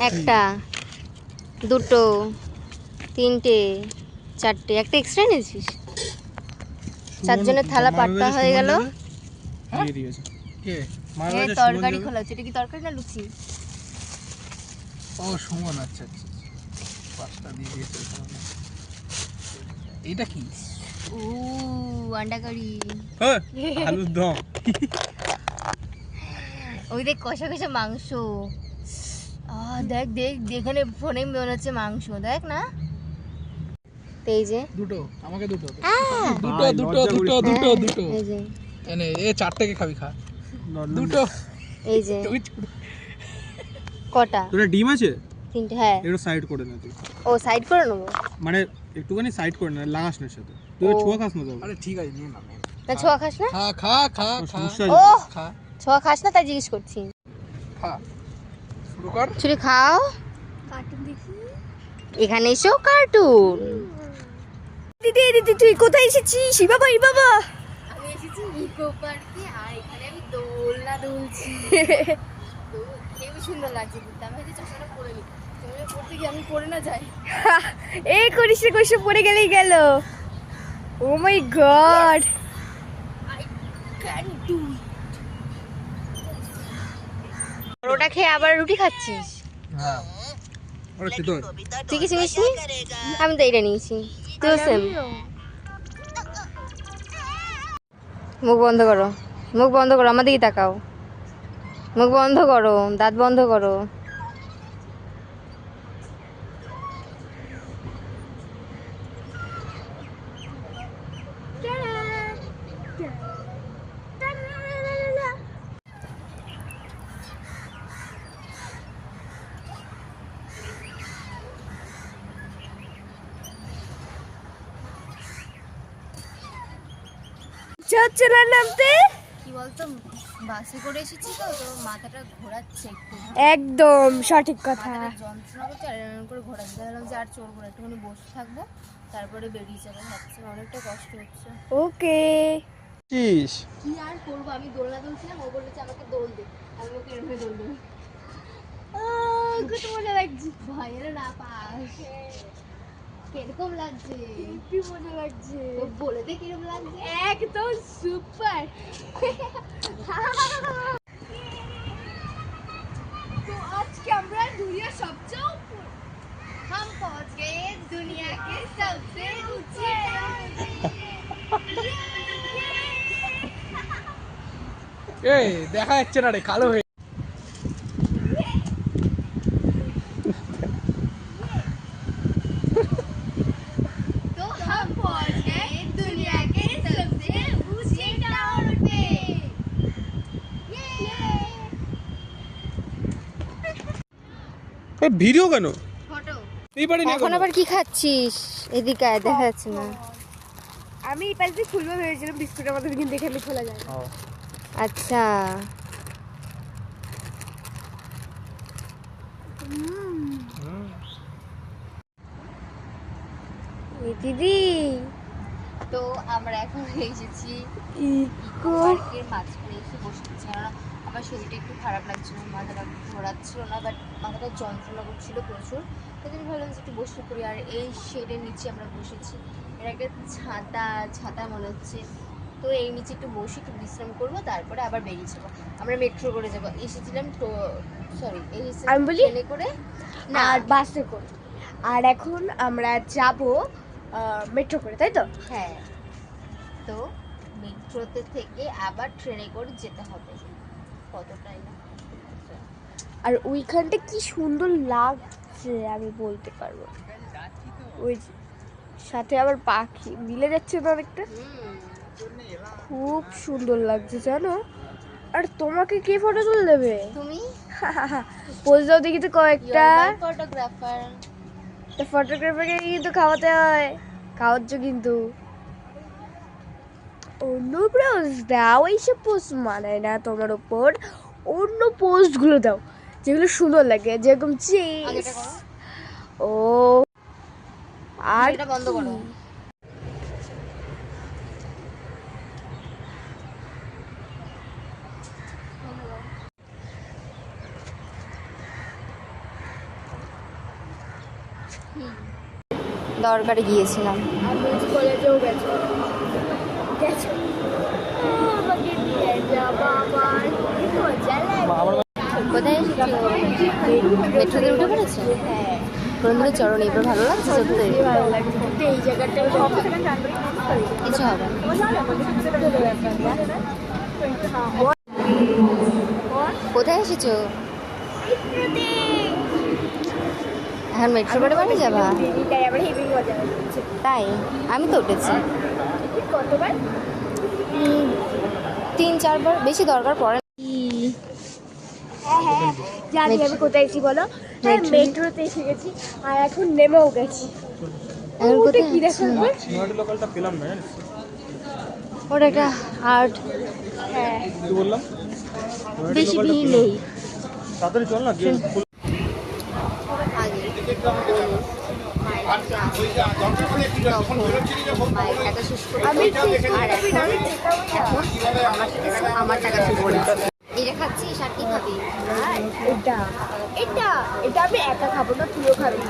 একটা, দুটো, তিনটে, চারটে, একটা এক্সট্রা নিয়েছিস। চারজনের থালা পাট্টা হয়ে গেল। তরকারি খোলা হচ্ছে। এটা কি তরকারি না লুচি? ও সুমন, আচ্ছা আচ্ছা, পাঁচটা দিয়ে দিয়েছে। এটা কি? ও আন্ডা কারি, আলুর দম। ওই দেখ কষা কষা মাংস। দেখ দেখ এখানে ফোনে মনে হচ্ছে মাংস, দেখ না। এই যে দুটো, আমাকে দুটো, দুটো দুটো দুটো দুটো দুটো। এই যে এনে এ চারটাকে খাবি, খা দুটো। এই যে কটা? তোরা ডিম আছে? তিনটে। হ্যাঁ, একটু সাইড করে না তুই। ও সাইড করে নেবো মানে একটুখানি সাইড করে না, লাগাস না সাথে। তুই ছোঁয়া খাস না তো? আরে ঠিক আছে, নিয়ে না। না ছোঁয়া খাস না? খা খা খা খা ও খা ছোঁয়া খাস না তাই জিজ্ঞেস করছি। খা, শুরু কর। চুরি খাও। কার্টুন দেখি এখানে এসো, কার্টুন। দিদি দিদি তুই কোথায় এসেছিস? বাবা বাবা, আমি এসেছি ইকো পার্কে, আর এখানে আমি দোলনা দুলছি। খুবই সুন্দর লাগছে দিদি। আমি হয়তো চশমাটা পরে নি, তুমি পড়তে গিয়ে আমি পরে না যাই। এই করিস রে, করিস পরে গেলেই গেল। Oh my god, I can do it. ওটা খেয়ে আবার রুটি খাচ্ছিস? হ্যাঁ, ওরে কি তোর? তুই কিছু নিস নি? আমি তো এইটা নিয়েছি। তুইও সেম। মুখ বন্ধ করো, মুখ বন্ধ করো, আমার দিকে তাকাও। মুখ বন্ধ করো, দাঁত বন্ধ করো। নামতে কি বলতো, বাসে করে এসেছি তো, তো মাথাটা ঘোরাচ্ছে একটু। একদম সঠিক কথা। যন্ত্রণা করছে আর এরকম করে ঘোরাচ্ছে। ভাবলাম যে আর চড়বো না, একটুখানি বসে থাকবো, তারপরে বেরিয়ে যাবো। ভাবছি অনেকটা কষ্ট হচ্ছে। ওকে কি আর করবো, আমি দোলনা দুলছিলাম, ও বলেছে আমাকে দোল দে, আমি ওকে এরকম দোল দেবো। কত মজা লাগছে ভাই, এরা না পাস। কিরকম লাগছে? কি মজা লাগছে, তো বলে দে কিরকম লাগছে। একদম সুপার। তো আজকে আমরা দুনিয়ার সবচেয়ে উপর, हम पहुंच गए दुनिया के सबसे ऊंचे এই দেখা যাচ্ছে না রে, কালো হয়ে। तो हम पहुंच गए दुनिया के सबसे ऊंचे टावर पे। এই ভিডিও কেন? ফটো। এই বাড়ি না এখন আবার কি খাচ্ছিস? এদিকে আয়, দেখা যাচ্ছে না। আমি এই পাশে খুলবো ভেবেছিলাম, বিস্কুটের মধ্যে কিন্তু দেখে আমি খোলা যায় না। আচ্ছা দিদি, তো আমরা এখন এসেছি ইকো পার্কের মাঝখানে এসে বসেছি। কারণ আমার শরীরটা একটু খারাপ লাগছিল, মাথাটা ঘোরাচ্ছিল না, বাট মাথাটা যন্ত্রণা করছিল প্রচুর। তাই জন্য ভাবলাম যে একটু বসে পড়ি। আর এই শেডের নিচে আমরা বসেছি, এর একটা ছাতা ছাতা মনে হচ্ছে। তো এই নিচে একটু বসে একটু বিশ্রাম করবো, তারপরে আবার বেরিয়ে যাবো। আমরা মেট্রো করে যাবো। এসেছিলাম তো, সরি আমি বলি ট্রেনে করে না, আর বাসে করে। আর এখন আমরা যাব মেট্রো করে, তাই তো? হ্যাঁ, তো মেট্রোতে থেকে আবার ট্রেনে করে যেতে হবে। কতটাই না, আর ওইখানটা কি সুন্দর লাগছে আমি বলতে পারবো। ওই যে সাথে আবার পাখি মিলে যাচ্ছে না অনেকটা, খুব সুন্দর লাগছে জানো। আর তোমাকে কে ফটো তুলে দেবে? তুমি পোজ দাও দেখি তো কয়েকটা। ফটোগ্রাফার। তো ফটোগ্রাফারকে কিন্তু খাওয়াতে হয়, খাওয়াচ্ছ কিন্তু। অন্য পোজ দাও, এইসব পোজ মানায় না তোমার ওপর। অন্য পোস্টগুলো দাও যেগুলো সুন্দর লাগে, যেরকম চিজ। ও আর এটা বন্ধ করো। দরকারে গিয়েছিলাম। আমি কলেজেও গেছি। গেছো? আমাকে নিয়ে যাবা আবার, কি মজা লাগে। কোথায় এসেছো? মেট্রোতে উঠে পড়েছো? হ্যাঁ, বন্ধুরা চরণ এবার ভালো লাগছে সত্যি? খুবই ভালো লাগছে। কিন্তু এই জায়গাটা কিছু হবে না। কোথায় এসেছো? এখন মেট্রো করে বাড়ি যাবা? তাই আমি তো উঠেছি কতবার? 3-4 বার, বেশি দরকার পড়ে না। হ্যাঁ হ্যাঁ, জানি আমি কোথায় এসেছি বলো। হ্যাঁ, মেট্রোতে এসে গেছি আর এখন নেমেও গেছি। এখন ওটা কোথায় কি দেখাবে? নয়টা লোকালটা পেলাম না জানিস? ওটা একটা আর্ট, হ্যাঁ, কি বললাম? বেশি ভিড় নেই। তাড়াতাড়ি চল না, গিয়ে ফুল- আগে মায়ের টাকা শেষ করে আমি আর এখন আমার টাকা শেষ করে এটা খাচ্ছি, শাকটি খাবি? এটা এটা এটা আমি একা খাবো না, তুইও খাবি।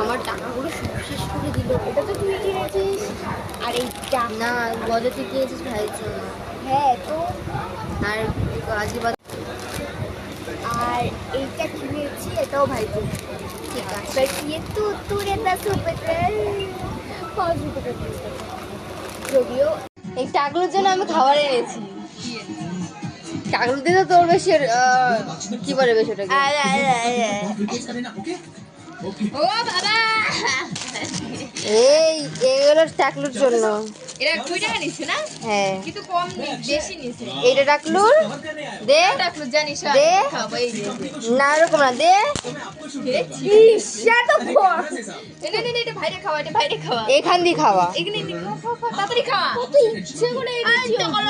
আমার টাকাগুলো সব শেষ করে দিল। এটা তো তুই কিনেছিস। আর এইটা না, গজা তুই কিনেছিস ভাইয়ের জন্য। হ্যাঁ তো, আর আজকে বাদ আর এইটা কিনেছি, এটাও ভাই জন্য। ঠিক আছে। पर ये तू रे 10 रुपए का 5 रुपए का যদিও এই টাকলুর জন্য আমি খাবার এনেছি। টাকলু দিয়ে তো তোর বেশি কি বলে বেশি ওটাকে? ও বাবা, এই এগুলো টাকলুর জন্য। এটা 2 টাকা নিচ্ছে না? হ্যাঁ, কিন্তু কম বেশি নিচ্ছে। এইটা টাকলুর দে টাকলু জানিস দে। খাবো এই যে। না এরকম না, দে। শাট আপ কর। এটা ভাইরে খাওয়া, এটা ভাইরে খাওয়া। এখান দিয়ে খাওয়া। এখানে তাড়াতাড়ি খাওয়া। কত ইচ্ছে করে ইচ্ছা করে